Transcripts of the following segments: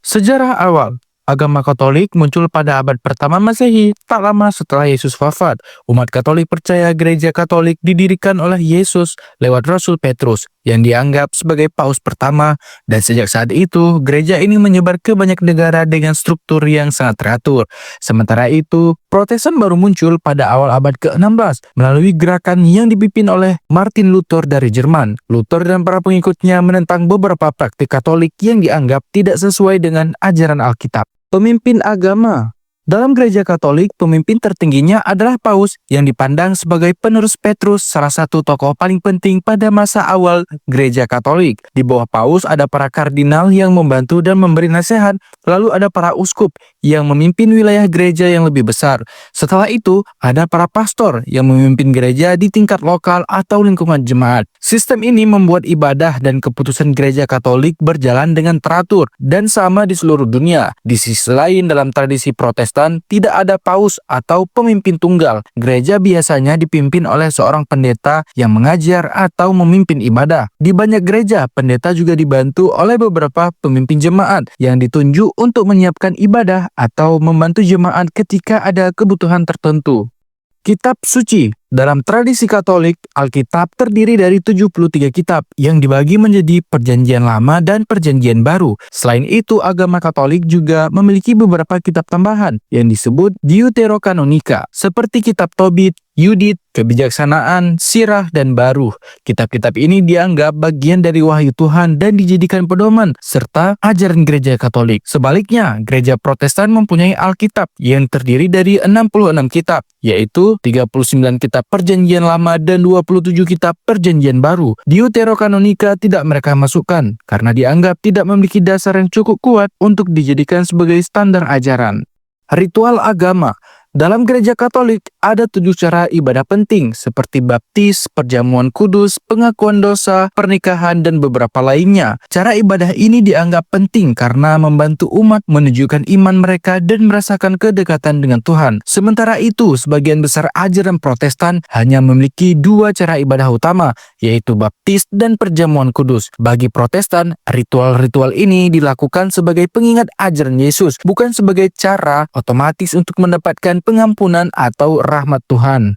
Sejarah awal agama Katolik muncul pada abad pertama Masehi, tak lama setelah Yesus wafat. Umat Katolik percaya gereja Katolik didirikan oleh Yesus lewat Rasul Petrus, yang dianggap sebagai paus pertama, dan sejak saat itu, gereja ini menyebar ke banyak negara dengan struktur yang sangat teratur. Sementara itu, Protestan baru muncul pada awal abad ke-16 melalui gerakan yang dipimpin oleh Martin Luther dari Jerman. Luther dan para pengikutnya menentang beberapa praktik Katolik yang dianggap tidak sesuai dengan ajaran Alkitab. Pemimpin agama. Dalam gereja Katolik, pemimpin tertingginya adalah paus yang dipandang sebagai penerus Petrus, salah satu tokoh paling penting pada masa awal gereja Katolik. Di bawah paus ada para kardinal yang membantu dan memberi nasihat, lalu ada para uskup yang memimpin wilayah gereja yang lebih besar. Setelah itu, ada para pastor yang memimpin gereja di tingkat lokal atau lingkungan jemaat. Sistem ini membuat ibadah dan keputusan gereja Katolik berjalan dengan teratur dan sama di seluruh dunia. Di sisi lain, dalam tradisi Protestan, tidak ada paus atau pemimpin tunggal. Gereja biasanya dipimpin oleh seorang pendeta yang mengajar atau memimpin ibadah. Di banyak gereja, pendeta juga dibantu oleh beberapa pemimpin jemaat yang ditunjuk untuk menyiapkan ibadah atau membantu jemaat ketika ada kebutuhan tertentu. Kitab suci. Dalam tradisi Katolik, Alkitab terdiri dari 73 kitab yang dibagi menjadi Perjanjian Lama dan Perjanjian Baru. Selain itu, agama Katolik juga memiliki beberapa kitab tambahan yang disebut Deuterokanonika, seperti kitab Tobit, Yudit, Kebijaksanaan, Sirah, dan Baruh. Kitab-kitab ini dianggap bagian dari wahyu Tuhan dan dijadikan pedoman serta ajaran gereja Katolik. Sebaliknya, gereja Protestan mempunyai Alkitab yang terdiri dari 66 kitab, yaitu 39 kitab Perjanjian Lama dan 27 kitab Perjanjian Baru. Deuterokanonika tidak mereka masukkan karena dianggap tidak memiliki dasar yang cukup kuat untuk dijadikan sebagai standar ajaran. Ritual agama. Dalam gereja Katolik, ada 7 cara ibadah penting seperti baptis, perjamuan kudus, pengakuan dosa, pernikahan, dan beberapa lainnya. Cara ibadah ini dianggap penting karena membantu umat menunjukkan iman mereka dan merasakan kedekatan dengan Tuhan. Sementara itu, sebagian besar ajaran Protestan hanya memiliki 2 cara ibadah utama, yaitu baptis dan perjamuan kudus. Bagi Protestan, ritual-ritual ini dilakukan sebagai pengingat ajaran Yesus, bukan sebagai cara otomatis untuk mendapatkan pengampunan atau rahmat Tuhan.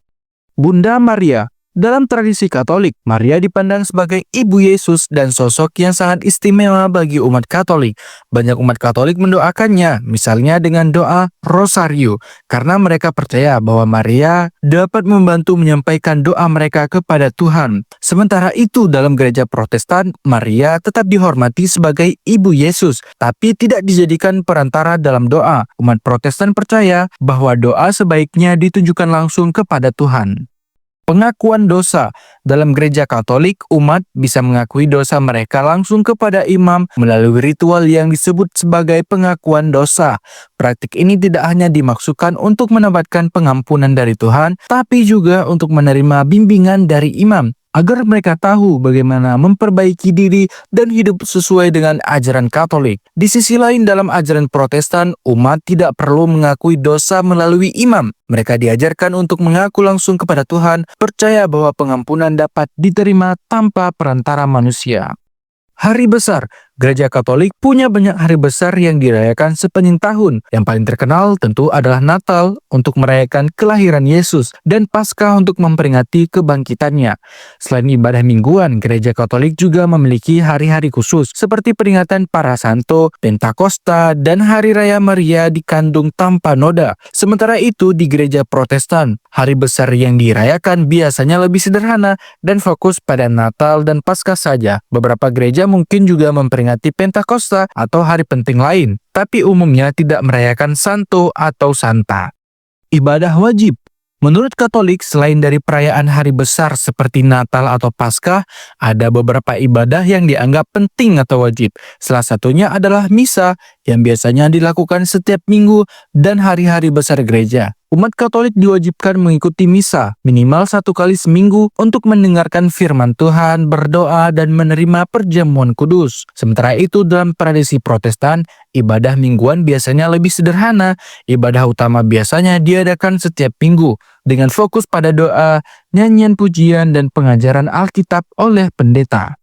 Bunda Maria. Dalam tradisi Katolik, Maria dipandang sebagai ibu Yesus dan sosok yang sangat istimewa bagi umat Katolik. Banyak umat Katolik mendoakannya, misalnya dengan doa Rosario, karena mereka percaya bahwa Maria dapat membantu menyampaikan doa mereka kepada Tuhan. Sementara itu, dalam gereja Protestan, Maria tetap dihormati sebagai ibu Yesus, tapi tidak dijadikan perantara dalam doa. Umat Protestan percaya bahwa doa sebaiknya ditujukan langsung kepada Tuhan. Pengakuan dosa. Dalam gereja Katolik, umat bisa mengakui dosa mereka langsung kepada imam melalui ritual yang disebut sebagai pengakuan dosa. Praktik ini tidak hanya dimaksudkan untuk mendapatkan pengampunan dari Tuhan, tapi juga untuk menerima bimbingan dari imam, agar mereka tahu bagaimana memperbaiki diri dan hidup sesuai dengan ajaran Katolik. Di sisi lain, dalam ajaran Protestan, umat tidak perlu mengakui dosa melalui imam. Mereka diajarkan untuk mengaku langsung kepada Tuhan, percaya bahwa pengampunan dapat diterima tanpa perantara manusia. Hari besar. Gereja Katolik punya banyak hari besar yang dirayakan sepanjang tahun. Yang paling terkenal tentu adalah Natal untuk merayakan kelahiran Yesus dan Paskah untuk memperingati kebangkitannya. Selain ibadah mingguan, gereja Katolik juga memiliki hari-hari khusus seperti peringatan para santo, Pentakosta, dan Hari Raya Maria dikandung tanpa noda. Sementara itu, di gereja Protestan, hari besar yang dirayakan biasanya lebih sederhana dan fokus pada Natal dan Paskah saja. Beberapa gereja mungkin juga memperingati Pentakosta atau hari penting lain, tapi umumnya tidak merayakan Santo atau Santa. Ibadah wajib. Menurut Katolik, selain dari perayaan hari besar seperti Natal atau Paskah, ada beberapa ibadah yang dianggap penting atau wajib. Salah satunya adalah misa, yang biasanya dilakukan setiap minggu dan hari-hari besar gereja. Umat Katolik diwajibkan mengikuti misa minimal 1 kali seminggu untuk mendengarkan firman Tuhan, berdoa, dan menerima perjamuan kudus. Sementara itu, dalam tradisi Protestan, ibadah mingguan biasanya lebih sederhana. Ibadah utama biasanya diadakan setiap minggu dengan fokus pada doa, nyanyian pujian, dan pengajaran Alkitab oleh pendeta.